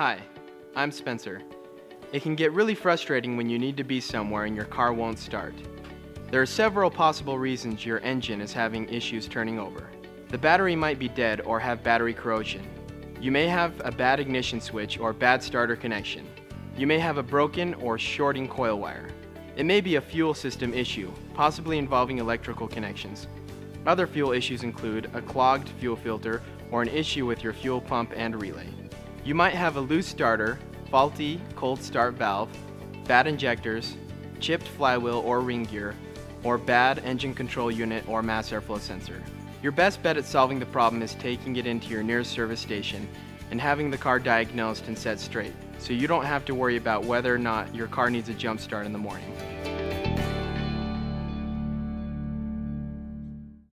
Hi, I'm Spencer. It can get really frustrating when you need to be somewhere and your car won't start. There are several possible reasons your engine is having issues turning over. The battery might be dead or have battery corrosion. You may have a bad ignition switch or bad starter connection. You may have a broken or shorting coil wire. It may be a fuel system issue, possibly involving electrical connections. Other fuel issues include a clogged fuel filter or an issue with your fuel pump and relay. You might have a loose starter, faulty cold start valve, bad injectors, chipped flywheel or ring gear, or bad engine control unit or mass airflow sensor. Your best bet at solving the problem is taking it into your nearest service station and having the car diagnosed and set straight, so you don't have to worry about whether or not your car needs a jump start in the morning.